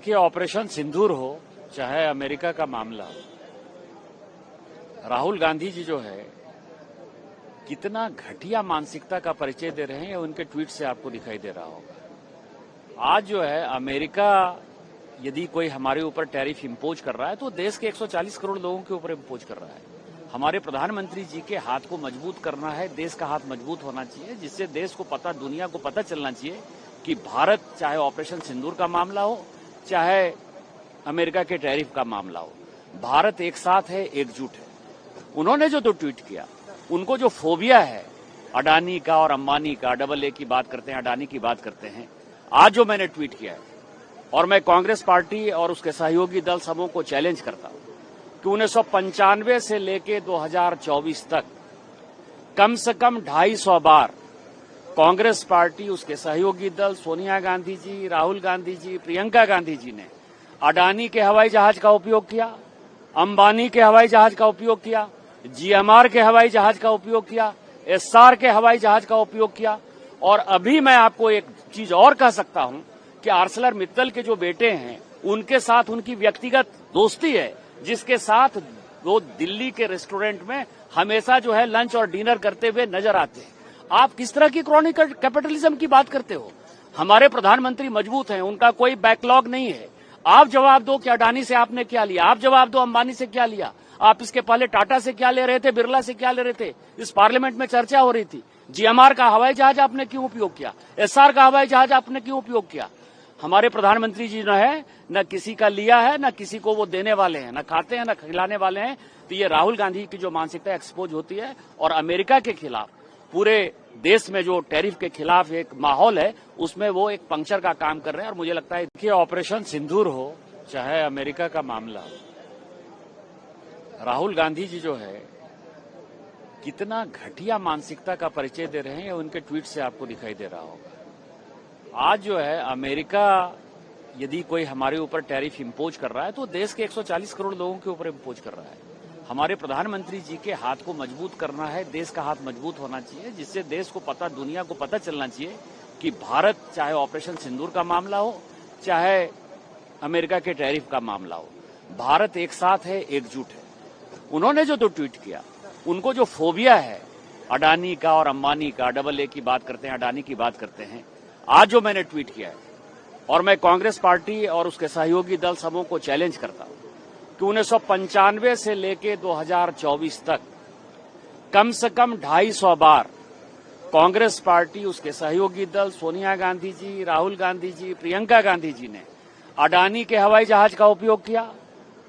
कि ऑपरेशन सिंदूर हो चाहे अमेरिका का मामला हो, राहुल गांधी जी जो है कितना घटिया मानसिकता का परिचय दे रहे हैं उनके ट्वीट से आपको दिखाई दे रहा होगा। आज जो है अमेरिका यदि कोई हमारे ऊपर टैरिफ इंपोज कर रहा है तो देश के 140 करोड़ लोगों के ऊपर इंपोज कर रहा है। हमारे प्रधानमंत्री जी के हाथ को मजबूत करना है, देश का हाथ मजबूत होना चाहिए, जिससे देश को पता, दुनिया को पता चलना चाहिए कि भारत चाहे ऑपरेशन सिंदूर का मामला हो चाहे अमेरिका के टैरिफ का मामला हो, भारत एक साथ है, एकजुट है। उन्होंने जो ट्वीट किया, उनको जो फोबिया है अडानी का और अंबानी का, डबल ए की बात करते हैं, अडानी की बात करते हैं, आज जो मैंने ट्वीट किया है और मैं कांग्रेस पार्टी और उसके सहयोगी दल समूह को चैलेंज करता हूं कि 1995 से लेके 2024 तक कम से कम 250 बार कांग्रेस पार्टी, उसके सहयोगी दल, सोनिया गांधी जी, राहुल गांधी जी, प्रियंका गांधी जी ने अडानी के हवाई जहाज का उपयोग किया, अंबानी के हवाई जहाज का उपयोग किया, जीएमआर के हवाई जहाज का उपयोग किया, एसआर के हवाई जहाज का उपयोग किया। और अभी मैं आपको एक चीज और कह सकता हूं कि आर्सलर मित्तल के जो बेटे हैं उनके साथ उनकी व्यक्तिगत दोस्ती है, जिसके साथ वो दिल्ली के रेस्टोरेंट में हमेशा जो है लंच और डिनर करते हुए नजर आते हैं। आप किस तरह की क्रॉनिक कैपिटलिज्म की बात करते हो? हमारे प्रधानमंत्री मजबूत हैं, उनका कोई बैकलॉग नहीं है। आप जवाब दो कि अडानी से आपने क्या लिया, आप जवाब दो अंबानी से क्या लिया, आप इसके पहले टाटा से क्या ले रहे थे, बिरला से क्या ले रहे थे। इस पार्लियामेंट में चर्चा हो रही थी, जीएमआर का हवाई जहाज आपने क्यों उपयोग किया, एसआर का हवाई जहाज आपने क्यों उपयोग किया। हमारे प्रधानमंत्री जी जो है न किसी का लिया है, न किसी को वो देने वाले हैं, न खाते हैं, न खिलाने वाले हैं। तो ये राहुल गांधी की जो मानसिकता एक्सपोज होती है और अमेरिका के खिलाफ पूरे देश में जो टैरिफ के खिलाफ एक माहौल है, उसमें वो एक पंक्चर का काम कर रहे हैं। और मुझे लगता है कि ऑपरेशन सिंदूर हो चाहे अमेरिका का मामला हो, राहुल गांधी जी जो है कितना घटिया मानसिकता का परिचय दे रहे हैं उनके ट्वीट से आपको दिखाई दे रहा होगा। आज जो है अमेरिका यदि कोई हमारे ऊपर टैरिफ इंपोज कर रहा है तो देश के 140 करोड़ लोगों के ऊपर इंपोज कर रहा है। हमारे प्रधानमंत्री जी के हाथ को मजबूत करना है, देश का हाथ मजबूत होना चाहिए, जिससे देश को पता, दुनिया को पता चलना चाहिए कि भारत चाहे ऑपरेशन सिंदूर का मामला हो चाहे अमेरिका के टैरिफ का मामला हो, भारत एक साथ है, एकजुट है। उन्होंने जो ट्वीट किया, उनको जो फोबिया है अडानी का और अंबानी का, डबल ए की बात करते हैं, अडानी की बात करते हैं, आज जो मैंने ट्वीट किया है और मैं कांग्रेस पार्टी और उसके सहयोगी दल समूह को चैलेंज करता हूं कि 1995 से लेके 2024 तक कम से कम 250 बार कांग्रेस पार्टी, उसके सहयोगी दल, सोनिया गांधी जी, राहुल गांधी जी, प्रियंका गांधी जी ने अडानी के हवाई जहाज का उपयोग किया,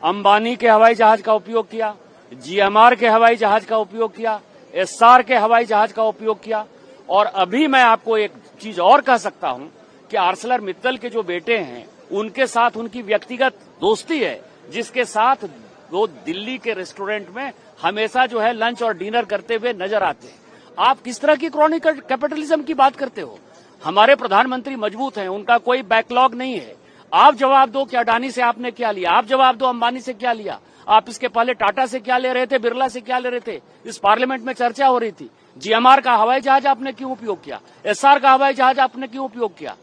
अंबानी के हवाई जहाज का उपयोग किया, जीएमआर के हवाई जहाज का उपयोग किया, एसआर के हवाई जहाज का उपयोग किया। और अभी मैं आपको एक चीज और कह सकता हूं कि आर्सलर मित्तल के जो बेटे हैं उनके साथ उनकी व्यक्तिगत दोस्ती है, जिसके साथ वो दिल्ली के रेस्टोरेंट में हमेशा जो है लंच और डिनर करते हुए नजर आते हैं। आप किस तरह की क्रॉनिक कैपिटलिज्म की बात करते हो? हमारे प्रधानमंत्री मजबूत हैं, उनका कोई बैकलॉग नहीं है। आप जवाब दो कि अडानी से आपने क्या लिया, आप जवाब दो अंबानी से क्या लिया, आप इसके पहले टाटा से क्या ले रहे थे, बिरला से क्या ले रहे थे। इस पार्लियामेंट में चर्चा हो रही थी, जीएमआर का हवाई जहाज आपने क्यों उपयोग किया, एसआर का हवाई जहाज आपने क्यों उपयोग किया।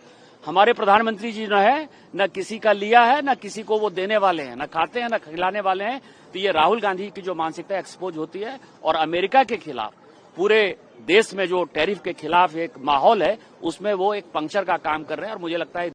हमारे प्रधानमंत्री जी जो है न किसी का लिया है, न किसी को वो देने वाले हैं, न खाते हैं, न खिलाने वाले हैं। तो ये राहुल गांधी की जो मानसिकता एक्सपोज होती है और अमेरिका के खिलाफ पूरे देश में जो टैरिफ के खिलाफ एक माहौल है, उसमें वो एक पंक्चर का काम कर रहे हैं। और मुझे लगता है